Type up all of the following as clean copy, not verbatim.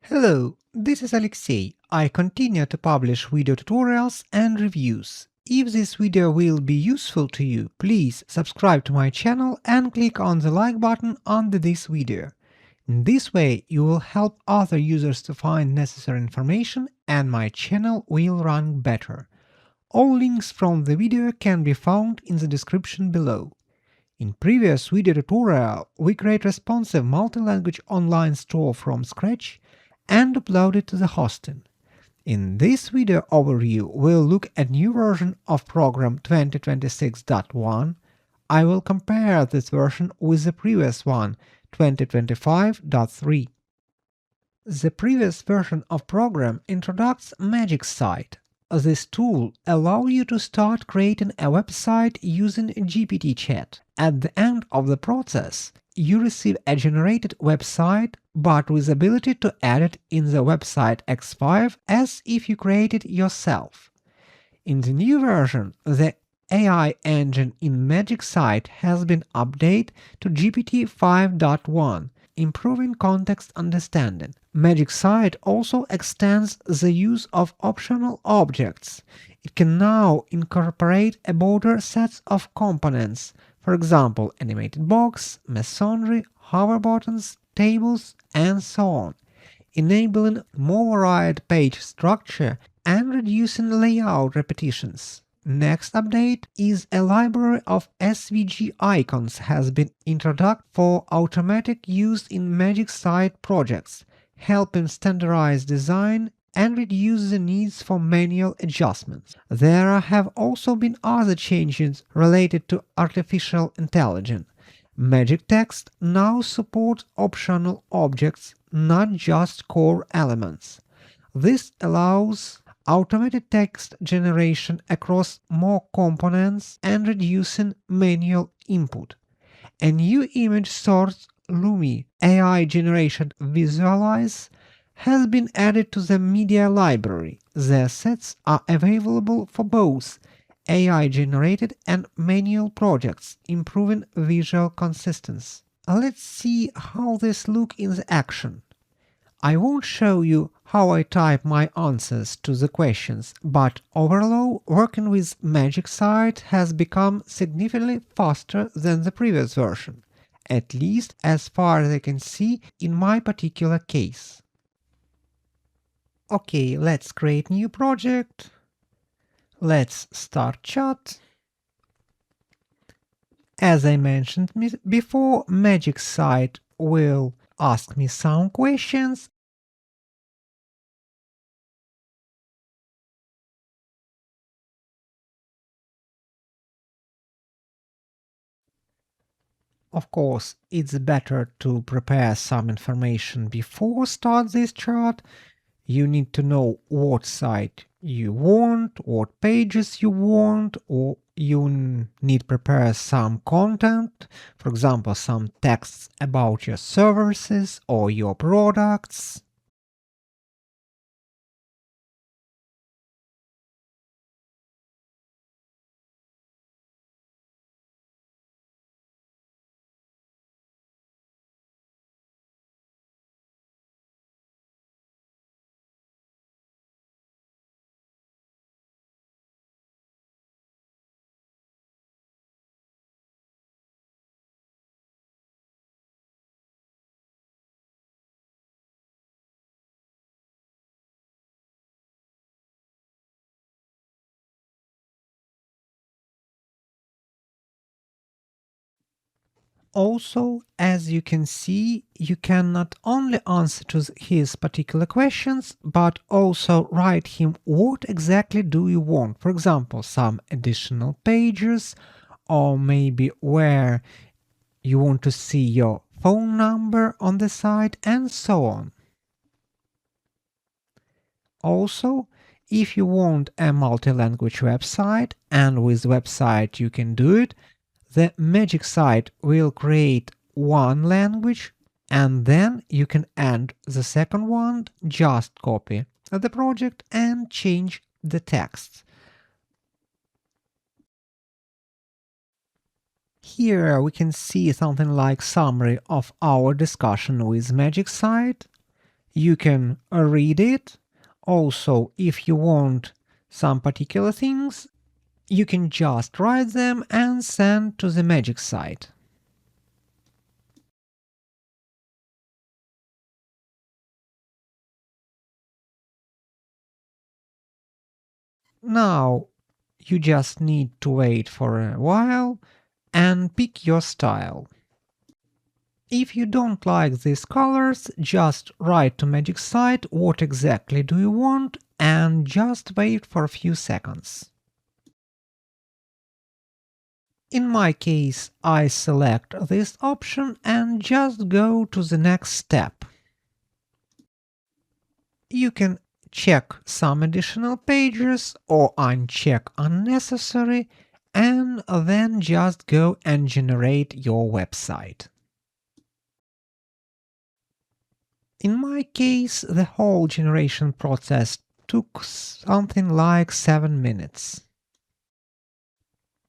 Hello, this is Alexey. I continue to publish video tutorials and reviews. If this video will be useful to you, please subscribe to my channel and click on the like button under this video. In this way, you will help other users to find necessary information and my channel will run better. All links from the video can be found in the description below. In previous video tutorial, we create responsive multi-language online store from scratch and upload it to the hosting. In this video overview, we'll look at new version of program 2026.1. I will compare this version with the previous one, 2025.3. The previous version of program introduces MagicSite. This tool allows you to start creating a website using GPT chat. At the end of the process, you receive a generated website, but with ability to edit in the website X5 as if you created yourself. In the new version, the AI engine in MagicSite has been updated to GPT 5.1, improving context understanding. MagicSite also extends the use of optional objects. It can now incorporate a broader set of components, for example, animated box, masonry, hover buttons, tables, and so on, enabling more varied page structure and reducing layout repetitions. Next update is a library of SVG icons has been introduced for automatic use in MagicSite projects, helping standardize design and reduce the needs for manual adjustments. There have also been other changes related to artificial intelligence. MagicText now supports optional objects, not just core elements. This allows automated text generation across more components and reducing manual input. A new image source, Lumi AI-generated Visualize, has been added to the media library. The assets are available for both AI-generated and manual projects, improving visual consistency. Let's see how this looks in the action. I won't show you how I type my answers to the questions, but overall, working with MagicSite has become significantly faster than the previous version, at least as far as I can see in my particular case. Okay, let's create new project. Let's start chat. As I mentioned before, MagicSite will ask me some questions. Of course, it's better to prepare some information before start this chart. You need to know what site you want, what pages you want, or you need prepare some content, for example, some texts about your services or your products. Also, as you can see, you can not only answer to his particular questions, but also write him what exactly do you want. For example, some additional pages, or maybe where you want to see your phone number on the site, and so on. Also, if you want a multi-language website, and with website you can do it, the MagicSite will create one language and then you can add the second one, just copy the project and change the text. Here we can see something like summary of our discussion with MagicSite. You can read it. Also, if you want some particular things, you can just write them and send to the Magic site. Now, you just need to wait for a while and pick your style. If you don't like these colors, just write to MagicSite what exactly do you want and just wait for a few seconds. In my case, I select this option and just go to the next step. You can check some additional pages or uncheck unnecessary and then just go and generate your website. In my case, the whole generation process took something like 7 minutes.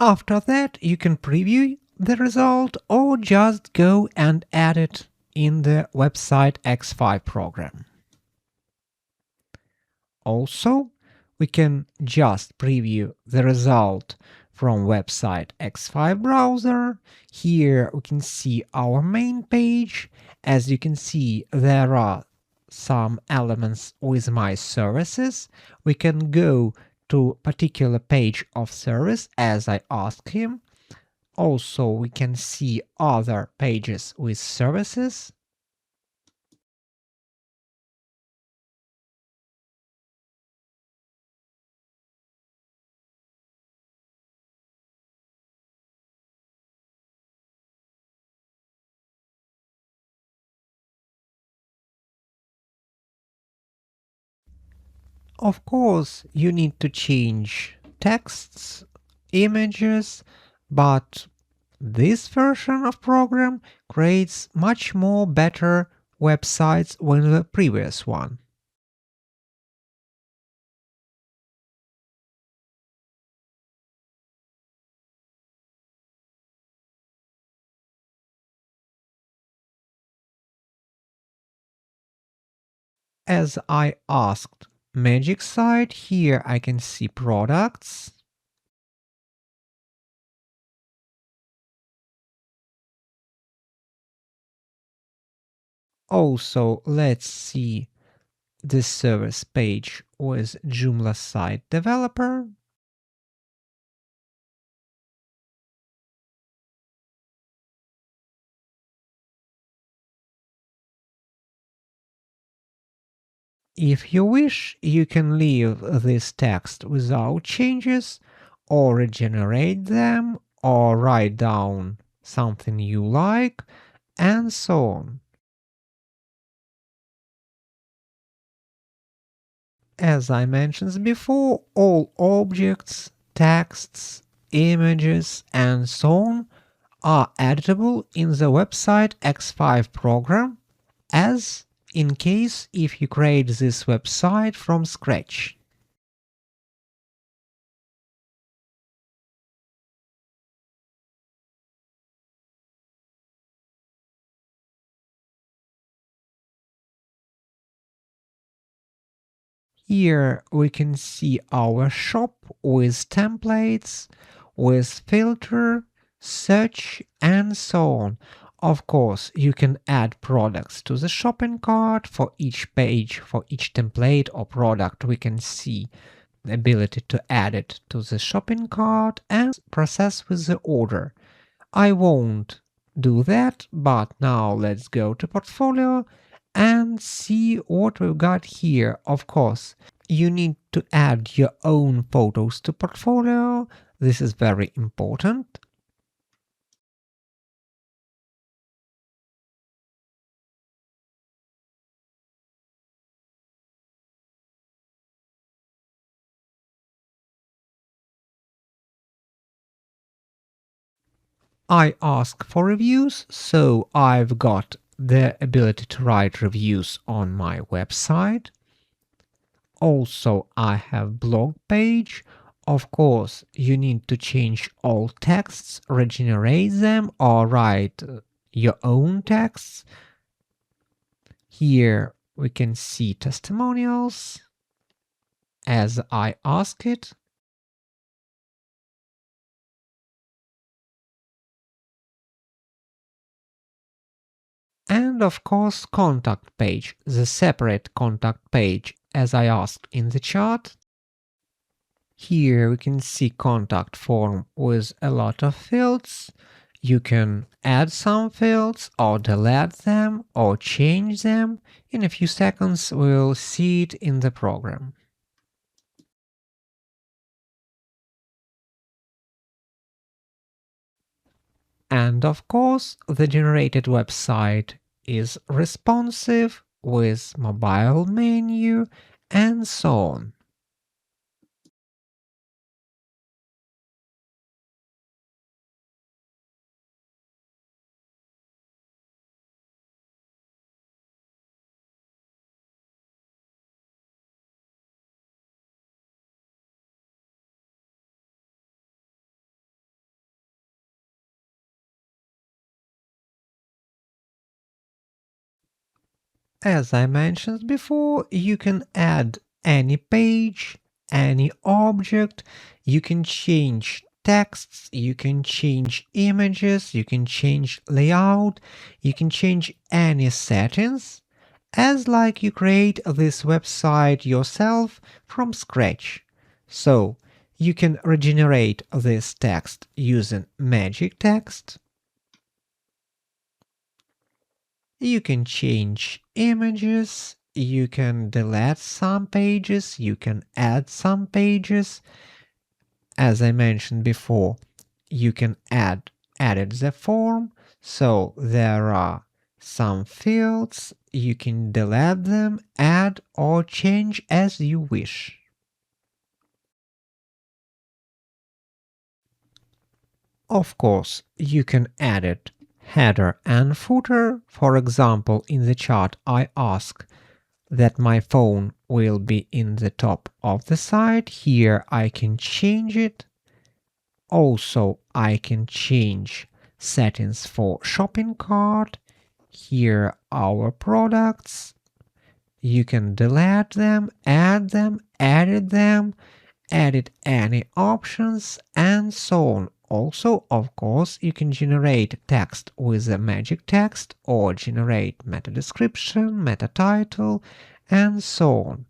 After that, you can preview the result or just go and add it in the Website X5 program. Also, we can just preview the result from Website X5 browser. Here we can see our main page. As you can see, there are some elements with my services. We can go to particular page of service as I asked him. Also, we can see other pages with services. Of course, you need to change texts, images, but this version of program creates much more better websites than the previous one. As I asked MagicSite, here I can see products. Also, let's see the service page with Joomla site developer. If you wish, you can leave this text without changes, or regenerate them, or write down something you like, and so on. As I mentioned before, all objects, texts, images, and so on are editable in the Website X5 program, as in case if you create this website from scratch. Here we can see our shop with templates, with filter, search, and so on. Of course, you can add products to the shopping cart. For each page, for each template or product, we can see the ability to add it to the shopping cart and process with the order. I won't do that, but now let's go to portfolio and see what we've got here. Of course, you need to add your own photos to portfolio. This is very important. I ask for reviews, so I've got the ability to write reviews on my website. Also, I have blog page. Of course, you need to change all texts, regenerate them, or write your own texts. Here we can see testimonials as I ask it. And of course, contact page, the separate contact page as I asked in the chart. Here we can see contact form with a lot of fields. You can add some fields or delete them or change them. In a few seconds we'll see it in the program. And of course, the generated website is responsive with mobile menu and so on. As I mentioned before, you can add any page, any object, you can change texts, you can change images, you can change layout, you can change any settings, as like you create this website yourself from scratch. So you can regenerate this text using MagicText. You can change images, you can delete some pages, you can add some pages. As I mentioned before, you can edit the form, so there are some fields, you can delete them, add or change as you wish. Of course, you can edit header and footer. For example, in the chart I ask that my phone will be in the top of the site. Here I can change it. Also, I can change settings for shopping cart. Here our products. You can delete them, edit them, edit any options, and so on. Also, of course, you can generate text with a MagicText or generate meta description, meta title, and so on.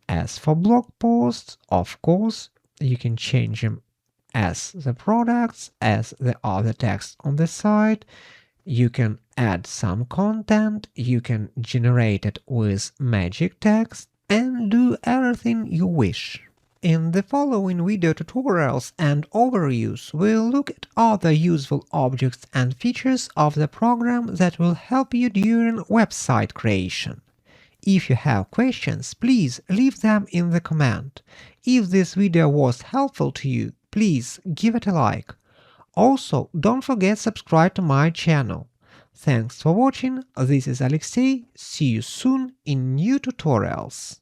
As for blog posts, of course, you can change them as the products, as the other text on the site. You can add some content, you can generate it with MagicText, and do everything you wish. In the following video tutorials and overviews, we'll look at other useful objects and features of the program that will help you during website creation. If you have questions, please leave them in the comment. If this video was helpful to you, please give it a like. Also, don't forget to subscribe to my channel. Thanks for watching, this is Alexey, see you soon in new tutorials.